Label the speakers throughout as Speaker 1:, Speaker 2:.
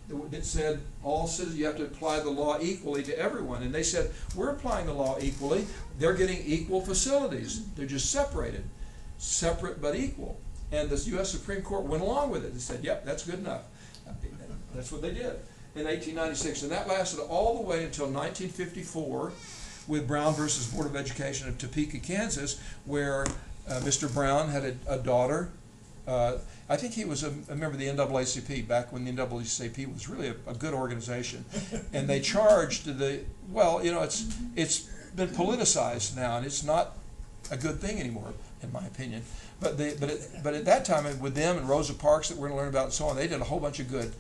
Speaker 1: that said all citizens, you have to apply the law equally to everyone. And they said, we're applying the law equally. They're getting equal facilities. They're just separated, separate but equal. And the U.S. Supreme Court went along with it and said, yep, that's good enough. That's what they did in 1896. And that lasted all the way until 1954 with Brown versus Board of Education of Topeka, Kansas, where Mr. Brown had a daughter. I think he was a member of the NAACP back when the NAACP was really a good organization. And they charged well, you know, it's been politicized now, and it's not a good thing anymore, in my opinion. But at that time, with them and Rosa Parks that we're going to learn about and so on, they did a whole bunch of good.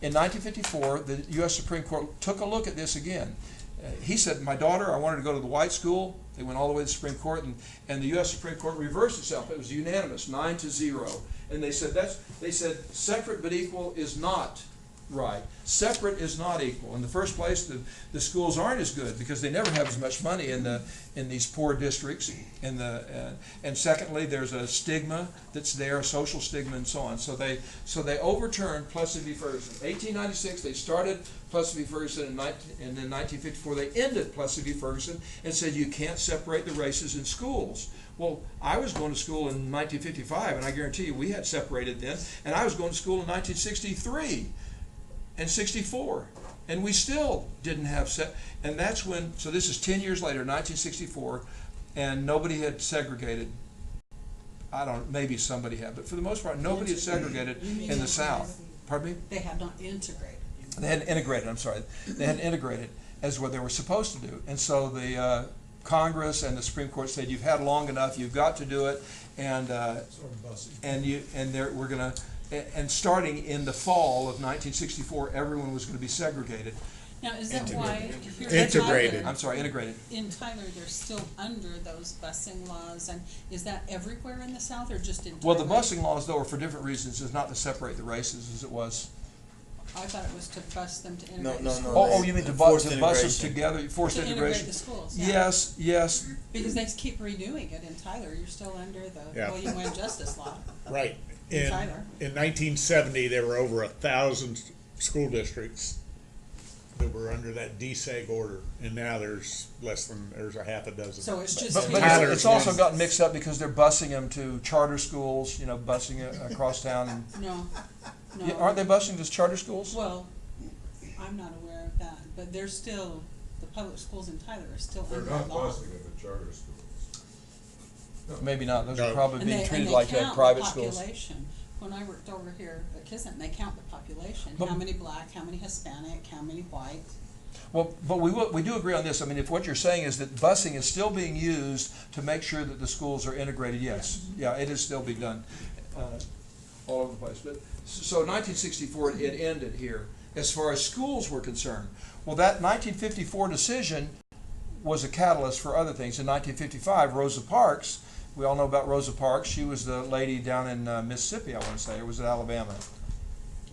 Speaker 1: In 1954, the U.S. Supreme Court took a look at this again. He said, my daughter, I wanted to go to the white school. They went all the way to the Supreme Court, and the U.S. Supreme Court reversed itself. It was unanimous, 9-0. And they said separate but equal is not right. Separate is not equal. In the first place, the schools aren't as good because they never have as much money in these poor districts. And secondly, there's a stigma that's there, a social stigma, and so on. So they overturned Plessy v. Ferguson. 1896, they started Plessy v. Ferguson, and then 1954 they ended Plessy v. Ferguson and said you can't separate the races in schools. Well, I was going to school in 1955, and I guarantee you we had separated then, and I was going to school in 1963 and 64, and we still didn't have and that's when, so this is 10 years later, 1964, and nobody had segregated. I don't know, maybe somebody had, but for the most part, nobody had segregated in the South. Pardon me?
Speaker 2: They have not integrated.
Speaker 1: They hadn't integrated, I'm sorry. They hadn't integrated as what they were supposed to do. And so the Congress and the Supreme Court said, you've had long enough, you've got to do it, and we're going to, and starting in the fall of 1964, everyone was going to be segregated.
Speaker 2: Now, is that why here
Speaker 3: Integrated.
Speaker 1: I'm sorry, integrated.
Speaker 2: in Tyler they're still under those busing laws, and is that everywhere in the South or just in Tyler?
Speaker 1: Well, the busing laws, though, are for different reasons. It's not to separate the races as it was.
Speaker 2: I thought it was to bus them to integrate the
Speaker 3: No.
Speaker 2: schools.
Speaker 1: Oh, you mean to bus us
Speaker 3: integration.
Speaker 1: together, forced
Speaker 2: To integrate
Speaker 1: integration?
Speaker 2: the schools.
Speaker 1: Yes.
Speaker 2: Because they keep renewing it in Tyler. You're still under the
Speaker 3: Yeah.
Speaker 2: William Wayne Justice Law.
Speaker 3: Right.
Speaker 2: In Tyler.
Speaker 3: In 1970, there were over 1,000 school districts that were under that DSEG order, and now there's a half a dozen.
Speaker 2: So it's just
Speaker 1: But
Speaker 3: Tyler's
Speaker 1: it's also
Speaker 3: one.
Speaker 1: gotten mixed up because they're busing them to charter schools, you know, busing it across town. And,
Speaker 2: no.
Speaker 1: yeah, aren't they busing to charter schools?
Speaker 2: Well, I'm not aware of that, but they're still, the public schools in Tyler are still
Speaker 4: They're
Speaker 2: under
Speaker 4: not
Speaker 2: law.
Speaker 4: busing at the charter schools.
Speaker 1: Maybe not. Those are
Speaker 3: No.
Speaker 1: probably
Speaker 2: And
Speaker 1: being
Speaker 2: they
Speaker 1: treated like
Speaker 2: count
Speaker 1: private
Speaker 2: the
Speaker 1: schools.
Speaker 2: population. When I worked over here at Kissant, they count the population.
Speaker 1: But-
Speaker 2: How many black, how many Hispanic, how many white.
Speaker 1: Well, but we do agree on this. I mean, if what you're saying is that busing is still being used to make sure that the schools are integrated, yes. Yeah, it is still being done all over the place. But so 1964, it ended here as far as schools were concerned. Well, that 1954 decision was a catalyst for other things. In 1955, Rosa Parks, we all know about Rosa Parks. She was the lady down in Mississippi, I want to say, or was it Alabama?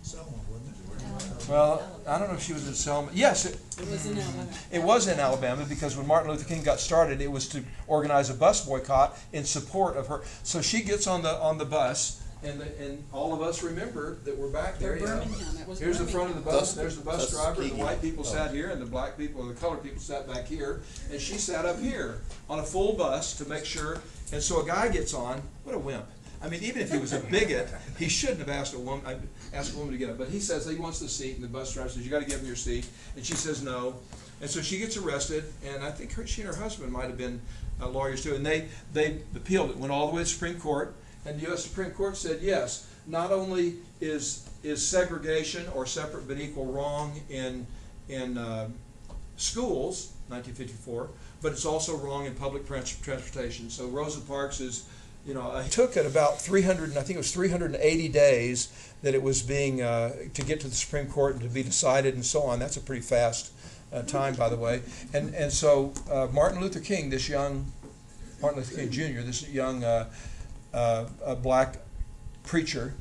Speaker 4: Selma, wasn't it?
Speaker 1: Well, I don't know if she was in Selma. Yes,
Speaker 2: It was in Alabama.
Speaker 1: it was in Alabama because when Martin Luther King got started, it was to organize a bus boycott in support of her. So she gets on the bus, and all of us remember that we're back there. You know.
Speaker 2: Birmingham. It was
Speaker 1: Here's the front of the bus.
Speaker 3: Tuskegee.
Speaker 1: There's the bus driver. The
Speaker 3: Tuskegee.
Speaker 1: white people sat here, and the black people, or the colored people, sat back here, and she sat up here on a full bus to make sure. And so a guy gets on. What a wimp! I mean, even if he was a bigot, he shouldn't have asked a woman to get up. But he says he wants the seat, and the bus driver says, "You got to give him your seat." And she says no. And so she gets arrested, and I think she and her husband might have been lawyers too. And they appealed it, went all the way to the Supreme Court, and the U.S. Supreme Court said yes. Not only is segregation or separate but equal wrong in schools, 1954, but it's also wrong in public transportation. So Rosa Parks is, you know, it took it about 380 days that it was being to get to the Supreme Court and to be decided and so on. That's a pretty fast time, by the way. And so Martin Luther King, Martin Luther King Jr., this young black preacher,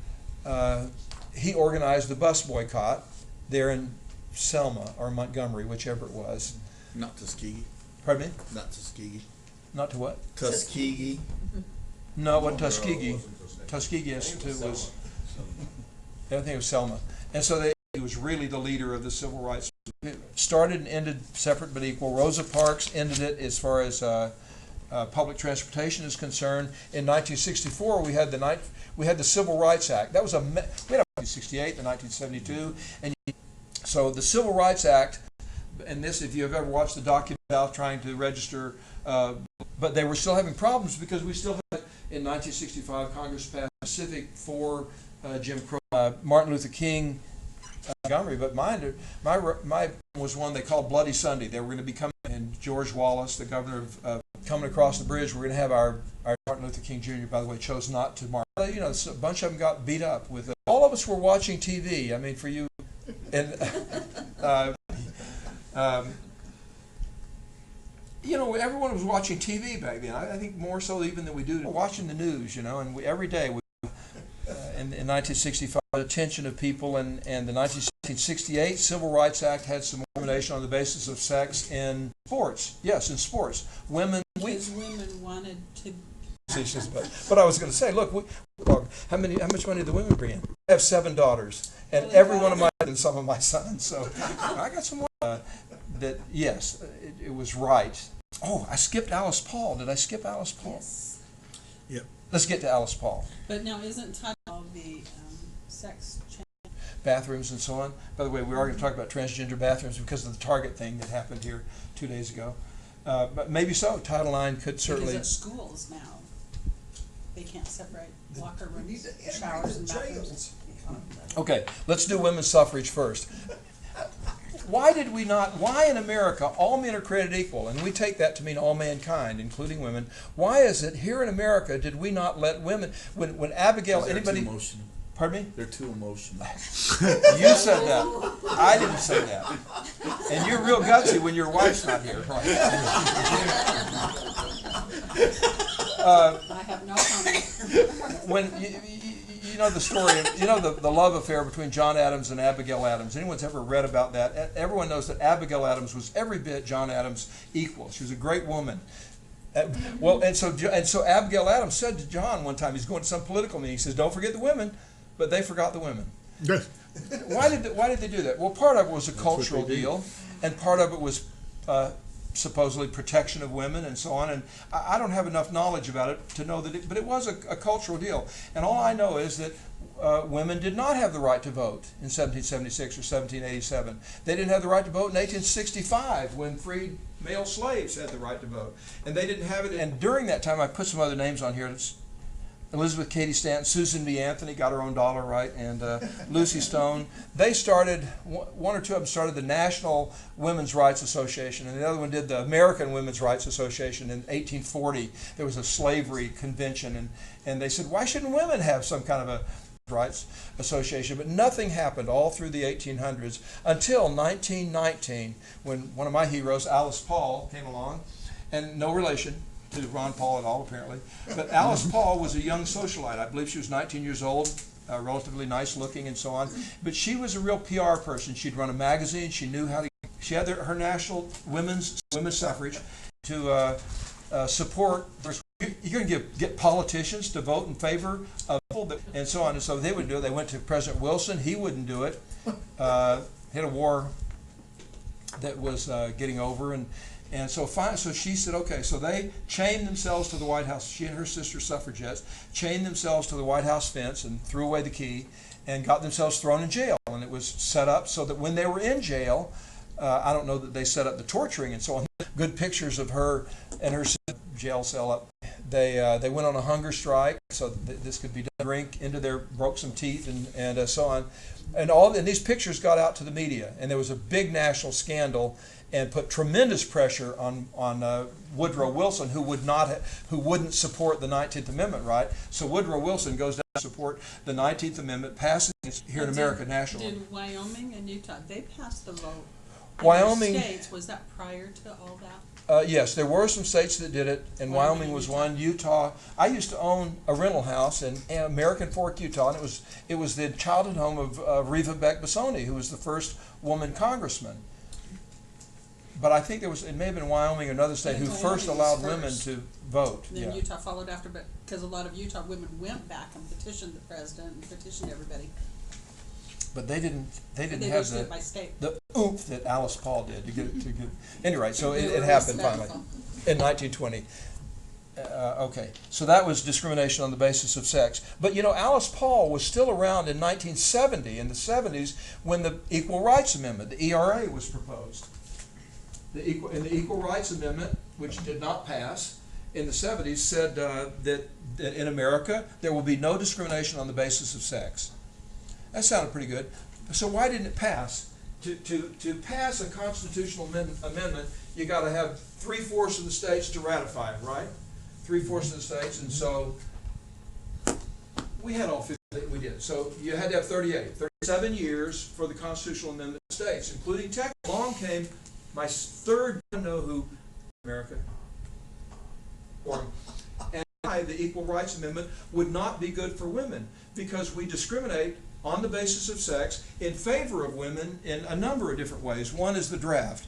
Speaker 1: he organized the bus boycott there in Selma or Montgomery, whichever it was.
Speaker 3: Not Tuskegee.
Speaker 1: Pardon me?
Speaker 3: Not Tuskegee.
Speaker 1: Not to what?
Speaker 3: Tuskegee.
Speaker 1: No, what
Speaker 4: No,
Speaker 1: Tuskegee?
Speaker 4: it wasn't Tuskegee.
Speaker 1: Tuskegee
Speaker 4: I think it
Speaker 1: was
Speaker 4: Selma.
Speaker 1: I think it was Selma. And so he was really the leader of the civil rights. Started and ended separate but equal. Rosa Parks ended it as far as public transportation is concerned. In 1964, we had the Civil Rights Act. That was we had 1968, the 1972, and so the Civil Rights Act. And this, if you've ever watched the document about trying to register, but they were still having problems because we still had, in 1965, Congress passed specific for Jim Crow, Martin Luther King, Montgomery, but mine was one they called Bloody Sunday. They were going to be coming, and George Wallace, the governor of coming across the bridge, we're going to have our Martin Luther King Jr., by the way, chose not to march. You know, a bunch of them got beat up with it. All of us were watching TV. I mean, for you, and you know, everyone was watching TV back then. I think more so even than we do. Watching the news, you know, and every day in 1965, the attention of people, and the 1968 Civil Rights Act had some discrimination on the basis of sex in sports. Yes, in sports. Women.
Speaker 2: Because women wanted to.
Speaker 1: But I was going to say, look, how much money do the women bring in? I have 7 daughters, and
Speaker 2: Really
Speaker 1: every
Speaker 2: bad.
Speaker 1: one of my and some of my sons. So I got some more. That yes, it was right. Oh, I skipped Alice Paul. Did I skip Alice Paul?
Speaker 2: Yes.
Speaker 3: Yep.
Speaker 1: Let's get to Alice Paul.
Speaker 2: But now, isn't Title of the sex change?
Speaker 1: Bathrooms and so on. By the way, we are going to talk about transgender bathrooms because of the Target thing that happened here 2 days ago. But maybe so. Title IX could certainly.
Speaker 2: Because at schools now, they can't separate locker
Speaker 4: We need
Speaker 2: rooms,
Speaker 4: to
Speaker 2: showers, and
Speaker 4: integrate the
Speaker 2: bathrooms.
Speaker 1: Okay, let's do women's suffrage first. Why in America, all men are created equal, and we take that to mean all mankind, including women. Why is it here in America did we not let women, when Abigail,
Speaker 5: They're
Speaker 1: anybody,
Speaker 5: too emotional.
Speaker 1: pardon me?
Speaker 5: They're too emotional.
Speaker 1: You said that. I didn't say that. And you're real gutsy when your wife's not here.
Speaker 2: I have no comment.
Speaker 1: When you know the story, you know the love affair between John Adams and Abigail Adams. Anyone's ever read about that? Everyone knows that Abigail Adams was every bit John Adams equal. She was a great woman. Well, and so Abigail Adams said to John one time, he's going to some political meeting, he says, "Don't forget the women," but they forgot the women. Why did they do that? Well, part of it was a cultural deal, and part of it was supposedly protection of women and so on. And I don't have enough knowledge about it to know that, but it was a cultural deal. And all I know is that women did not have the right to vote in 1776 or 1787. They didn't have the right to vote in 1865 when freed male slaves had the right to vote. And they didn't have it. And during that time, I put some other names on here. It's Elizabeth Cady Stanton, Susan B. Anthony got her own dollar, right, and Lucy Stone. They started, one or two of them started the National Women's Rights Association, and the other one did the American Women's Rights Association in 1840. There was a slavery convention, and they said, why shouldn't women have some kind of a rights association? But nothing happened all through the 1800s until 1919, when one of my heroes, Alice Paul, came along, and no relation to Ron Paul at all, apparently. But Alice Paul was a young socialite. I believe she was 19 years old, relatively nice looking and so on. But she was a real PR person. She'd run a magazine. She knew how to. She had her national women's suffrage to support. You're going to get politicians to vote in favor of people, and so on. And so they would do it. They went to President Wilson. He wouldn't do it. Had a war that was getting over, and so she said, okay, so they chained themselves to the White House. She and her sister suffragettes chained themselves to the White House fence and threw away the key and got themselves thrown in jail. And it was set up so that when they were in jail, I don't know that they set up the torturing and so on. Good pictures of her and her jail cell up. They went on a hunger strike so that this could be done. Drink into their, broke some teeth and so on. And these pictures got out to the media, and there was a big national scandal and put tremendous pressure on Woodrow Wilson, who wouldn't support the 19th Amendment, right? So Woodrow Wilson goes down to support the 19th Amendment, passes it here in America nationally.
Speaker 2: Did Wyoming and Utah, they passed the vote?
Speaker 1: Wyoming-
Speaker 2: Other states, was that prior to all that?
Speaker 1: Yes, there were some states that did it, and Wyoming was one. Utah. I used to own a rental house in American Fork, Utah, and it was the childhood home of Reva Beck Bissoni, who was the first woman congressman. But I think it may have been Wyoming or another state who
Speaker 2: Wyoming
Speaker 1: first
Speaker 2: was
Speaker 1: allowed
Speaker 2: first.
Speaker 1: women to vote.
Speaker 2: And then
Speaker 1: Yeah.
Speaker 2: Utah followed after, but because a lot of Utah women went back and petitioned the president and petitioned everybody.
Speaker 1: but they didn't
Speaker 2: They
Speaker 1: have
Speaker 2: just did it by state.
Speaker 1: the oomph that Alice Paul did to get it to get. Anyway, so
Speaker 2: They
Speaker 1: it
Speaker 2: were
Speaker 1: happened finally
Speaker 2: respectful.
Speaker 1: in 1920. Okay, so that was discrimination on the basis of sex. But you know, Alice Paul was still around in 1970, in the 70s, when the Equal Rights Amendment, the ERA, was proposed. The Equal Rights Amendment, which did not pass in the 70s, said that in America there will be no discrimination on the basis of sex. That sounded pretty good. So why didn't it pass? To pass a constitutional amendment, you got to have 3/4 of the states to ratify it, right? 3/4 of the states, and so we had all 50. We did. So you had to have 37 years for the constitutional amendment in states, including Texas. Along came my third. I don't know who America. And the Equal Rights Amendment would not be good for women because we discriminate on the basis of sex in favor of women in a number of different ways. One is the draft.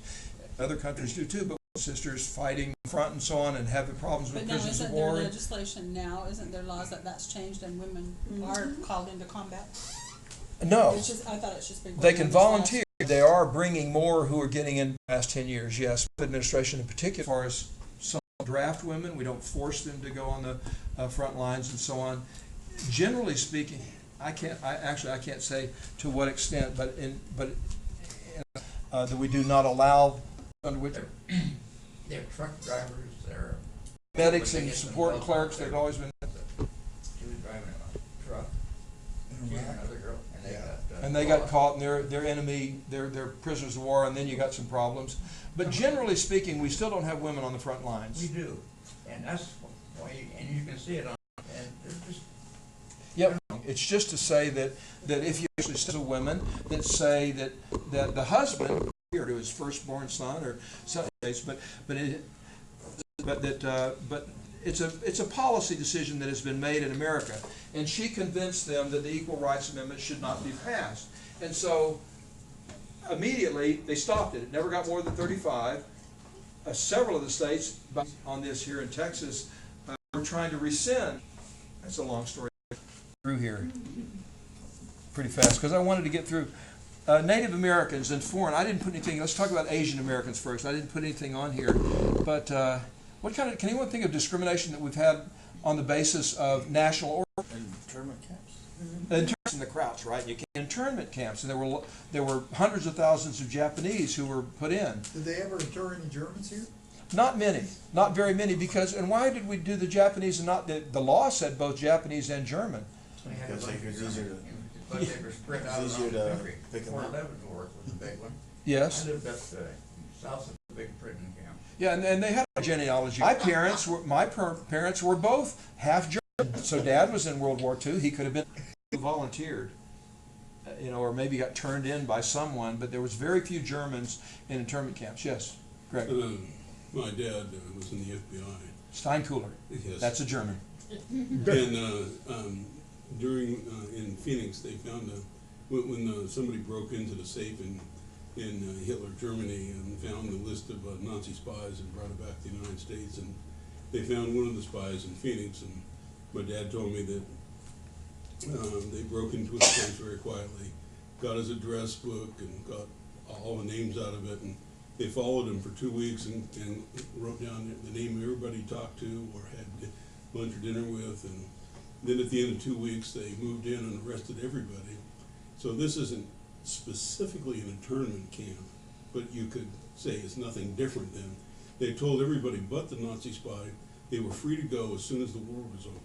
Speaker 1: Other countries do too, but sisters fighting front and so on and having problems with
Speaker 2: But now,
Speaker 1: prisoners of
Speaker 2: isn't there
Speaker 1: war.
Speaker 2: legislation now, isn't there laws that's changed and women are called into combat?
Speaker 1: No,
Speaker 2: It's just, I thought it's just been.
Speaker 1: they
Speaker 2: going
Speaker 1: can
Speaker 2: on this last-
Speaker 1: volunteer. They are bringing more who are getting in the last 10 years, yes. Administration in particular, as far as some draft women, we don't force them to go on the front lines and so on. Generally speaking, I can't say to what extent, but that we do not allow under which
Speaker 5: They're truck drivers, they're.
Speaker 1: medics and support clerks, they've always been,
Speaker 5: She was driving a truck, she and another girl, and they got.
Speaker 1: and they got caught and they're enemy, they're prisoners of war, and then you got some problems. But generally speaking, we still don't have women on the front lines.
Speaker 5: We do, and that's why, and you can see it on, and there's just.
Speaker 1: Yep, it's just to say that if you actually see women that say that the husband, or to his firstborn son or something, but it's a policy decision that has been made in America, and she convinced them that the Equal Rights Amendment should not be passed, and so immediately they stopped it. It never got more than 35. Several of the states on this here in Texas were trying to rescind. That's a long story. Through here pretty fast because I wanted to get through Native Americans and foreign. I didn't put anything. Let's talk about Asian Americans first. I didn't put anything on here, but what kind of? Can anyone think of discrimination that we've had on the basis of national origin?
Speaker 4: Internment camps.
Speaker 1: In the Crouch, right? You can't internment camps, and there were hundreds of thousands of Japanese who were put in.
Speaker 4: Did they ever intern any Germans here?
Speaker 1: Not many, not very many, because and why did we do the Japanese and not the law said both Japanese and German?
Speaker 5: They had a
Speaker 4: Because
Speaker 5: bunch of
Speaker 4: it's easier to-
Speaker 5: German, but they were spread out
Speaker 4: It's
Speaker 5: around
Speaker 4: easier
Speaker 5: the
Speaker 4: to
Speaker 5: country.
Speaker 4: pick 'em
Speaker 5: Fort
Speaker 4: up.
Speaker 5: Leavenworth was a big one.
Speaker 1: Yes.
Speaker 5: I lived up south of the big prison camp.
Speaker 1: Yeah, and they had a genealogy. My parents were both half German. So Dad was in World War II. He could have been volunteered, or maybe got turned in by someone. But there was very few Germans in internment camps. Yes, Greg.
Speaker 6: My dad was in the FBI.
Speaker 1: Steinkuhler.
Speaker 6: Yes.
Speaker 1: That's a German.
Speaker 6: And during in Phoenix, they found when somebody broke into the safe in Hitler Germany and found the list of Nazi spies and brought it back to the United States, and they found one of the spies in Phoenix, and my dad told me that they broke into his place very quietly, got his address book and got all the names out of it, and they followed him for 2 weeks and wrote down the name of everybody he talked to or had lunch or dinner with, and then at the end of 2 weeks they moved in and arrested everybody. So this isn't specifically an internment camp, but you could say it's nothing different than they told everybody but the Nazi spy they were free to go as soon as the war was over.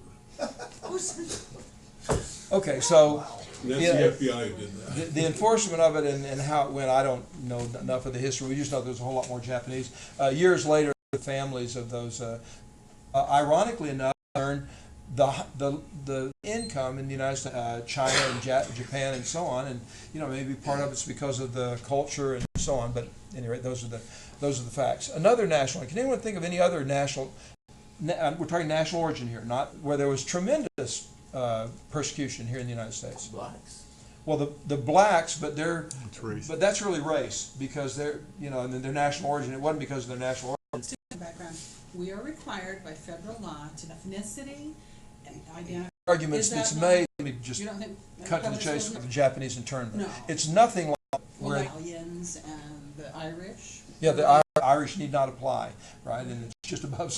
Speaker 1: Okay, so
Speaker 6: And that's
Speaker 1: Yeah.
Speaker 6: the FBI who did that.
Speaker 1: the enforcement of it and how it went, I don't know enough of the history. We just know there's a whole lot more Japanese. Years later, the families of those, ironically enough, learned the income in the United States, China and Japan and so on, and maybe part of it's because of the culture and so on. But anyway, those are the facts. Another national. Can anyone think of any other national? We're talking national origin here, not where there was tremendous persecution here in the United States.
Speaker 4: Blacks.
Speaker 1: Well, the blacks, but
Speaker 3: race.
Speaker 1: but that's really race because they're and then their national origin. It wasn't because of their national origin.
Speaker 2: Background. We are required by federal law to ethnicity and identify
Speaker 1: arguments
Speaker 2: Is that
Speaker 1: that's
Speaker 2: not-
Speaker 1: made, let me just
Speaker 2: You don't think?
Speaker 1: cut to the chase with the Japanese internment.
Speaker 2: No.
Speaker 1: It's nothing like where,
Speaker 2: Italians and the Irish?
Speaker 1: yeah, the Irish need not apply, right? And it's just above